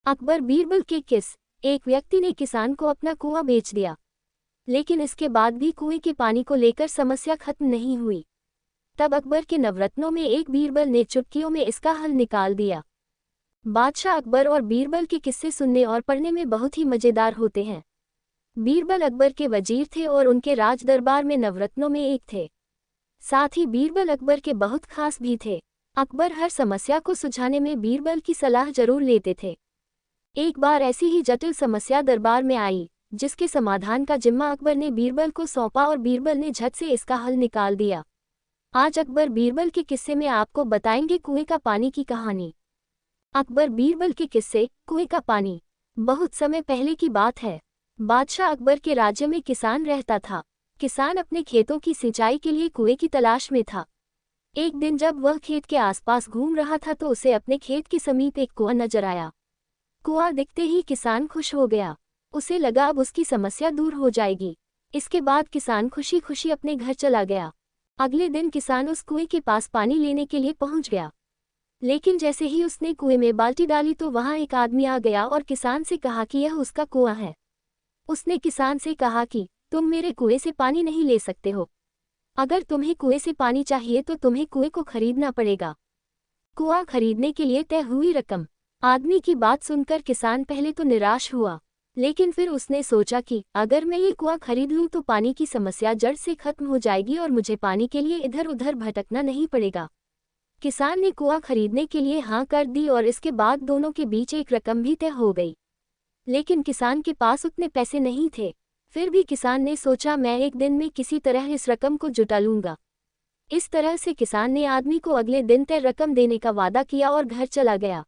अकबर बीरबल के किस। एक व्यक्ति ने किसान को अपना कुआं बेच दिया, लेकिन इसके बाद भी कुएं के पानी को लेकर समस्या खत्म नहीं हुई। तब अकबर के नवरत्नों में एक बीरबल ने चुटकियों में इसका हल निकाल दिया। बादशाह अकबर और बीरबल के किस्से सुनने और पढ़ने में बहुत ही मजेदार होते हैं। बीरबल अकबर के वजीर थे और उनके राज दरबार में नवरत्नों में एक थे। साथ ही बीरबल अकबर के बहुत खास भी थे। अकबर हर समस्या को सुलझाने में बीरबल की सलाह जरूर लेते थे। एक बार ऐसी ही जटिल समस्या दरबार में आई, जिसके समाधान का जिम्मा अकबर ने बीरबल को सौंपा और बीरबल ने झट से इसका हल निकाल दिया। आज अकबर बीरबल के किस्से में आपको बताएंगे कुएं का पानी की कहानी। अकबर बीरबल के किस्से। कुएं का पानी। बहुत समय पहले की बात है। बादशाह अकबर के राज्य में किसान रहता था। किसान अपने खेतों की सिंचाई के लिए कुएं की तलाश में था। एक दिन जब वह खेत के आसपास घूम रहा था तो उसे अपने खेत के समीप एक कुआं नजर आया। कुआं दिखते ही किसान खुश हो गया। उसे लगा अब उसकी समस्या दूर हो जाएगी। इसके बाद किसान खुशी खुशी अपने घर चला गया। अगले दिन किसान उस कुएं के पास पानी लेने के लिए पहुंच गया, लेकिन जैसे ही उसने कुएं में बाल्टी डाली तो वहां एक आदमी आ गया और किसान से कहा कि यह उसका कुआं है। उसने किसान से कहा कि तुम मेरे कुएं से पानी नहीं ले सकते हो। अगर तुम्हें कुएं से पानी चाहिए तो तुम्हें कुएं को खरीदना पड़ेगा। कुआं खरीदने के लिए तय हुई रकम। आदमी की बात सुनकर किसान पहले तो निराश हुआ, लेकिन फिर उसने सोचा कि अगर मैं ये कुआं खरीद लूं तो पानी की समस्या जड़ से खत्म हो जाएगी और मुझे पानी के लिए इधर उधर भटकना नहीं पड़ेगा। किसान ने कुआं खरीदने के लिए हाँ कर दी और इसके बाद दोनों के बीच एक रकम भी तय हो गई। लेकिन किसान के पास उतने पैसे नहीं थे। फिर भी किसान ने सोचा मैं एक दिन में किसी तरह इस रकम को जुटा लूंगा। इस तरह से किसान ने आदमी को अगले दिन तय रकम देने का वादा किया और घर चला गया।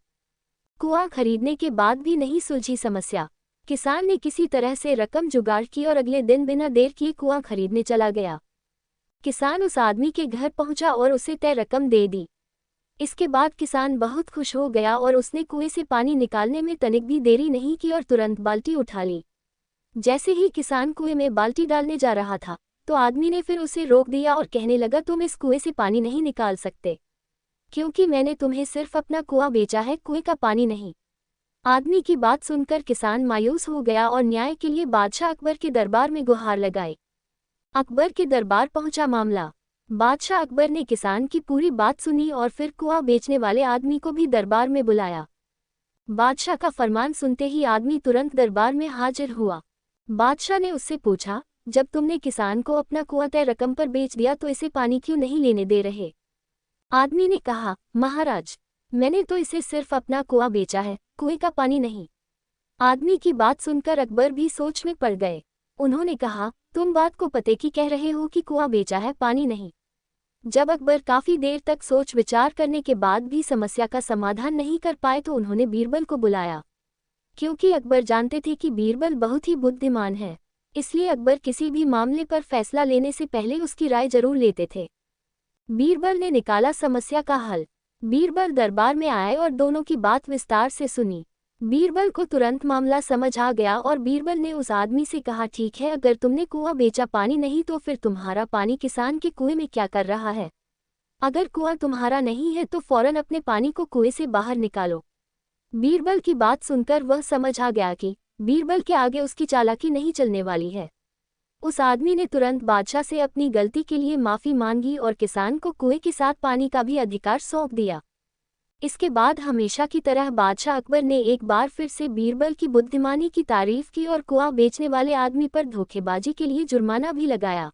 कुआं खरीदने के बाद भी नहीं सुलझी समस्या। किसान ने किसी तरह से रकम जुगाड़ की और अगले दिन बिना देर किए कुआं खरीदने चला गया। किसान उस आदमी के घर पहुंचा और उसे तय रकम दे दी। इसके बाद किसान बहुत खुश हो गया और उसने कुएं से पानी निकालने में तनिक भी देरी नहीं की और तुरंत बाल्टी उठा ली। जैसे ही किसान कुएं में बाल्टी डालने जा रहा था तो आदमी ने फिर उसे रोक दिया और कहने लगा तुम इस कुएं से पानी नहीं निकाल सकते, क्योंकि मैंने तुम्हें सिर्फ अपना कुआं बेचा है, कुएं का पानी नहीं। आदमी की बात सुनकर किसान मायूस हो गया और न्याय के लिए बादशाह अकबर के दरबार में गुहार लगाई। अकबर के दरबार पहुंचा मामला। बादशाह अकबर ने किसान की पूरी बात सुनी और फिर कुआं बेचने वाले आदमी को भी दरबार में बुलाया। बादशाह का फरमान सुनते ही आदमी तुरंत दरबार में हाजिर हुआ। बादशाह ने उससे पूछा, जब तुमने किसान को अपना कुआं तय रकम पर बेच दिया तो इसे पानी क्यों नहीं लेने दे रहे? आदमी ने कहा, महाराज, मैंने तो इसे सिर्फ अपना कुआं बेचा है, कुएं का पानी नहीं। आदमी की बात सुनकर अकबर भी सोच में पड़ गए। उन्होंने कहा, तुम बात को पते की कह रहे हो कि कुआं बेचा है, पानी नहीं। जब अकबर काफी देर तक सोच विचार करने के बाद भी समस्या का समाधान नहीं कर पाए तो उन्होंने बीरबल को बुलाया। क्योंकि अकबर जानते थे कि बीरबल बहुत ही बुद्धिमान है, इसलिए अकबर किसी भी मामले पर फैसला लेने से पहले उसकी राय जरूर लेते थे। बीरबल ने निकाला समस्या का हल। बीरबल दरबार में आए और दोनों की बात विस्तार से सुनी। बीरबल को तुरंत मामला समझ आ गया और बीरबल ने उस आदमी से कहा, ठीक है, अगर तुमने कुआं बेचा पानी नहीं तो फिर तुम्हारा पानी किसान के कुएं में क्या कर रहा है? अगर कुआं तुम्हारा नहीं है तो फौरन अपने पानी को कुएं से बाहर निकालो। बीरबल की बात सुनकर वह समझ आ गया कि बीरबल के आगे उसकी चालाकी नहीं चलने वाली है। उस आदमी ने तुरंत बादशाह से अपनी गलती के लिए माफी मांगी और किसान को कुएं के साथ पानी का भी अधिकार सौंप दिया। इसके बाद हमेशा की तरह बादशाह अकबर ने एक बार फिर से बीरबल की बुद्धिमानी की तारीफ की और कुआं बेचने वाले आदमी पर धोखेबाजी के लिए जुर्माना भी लगाया।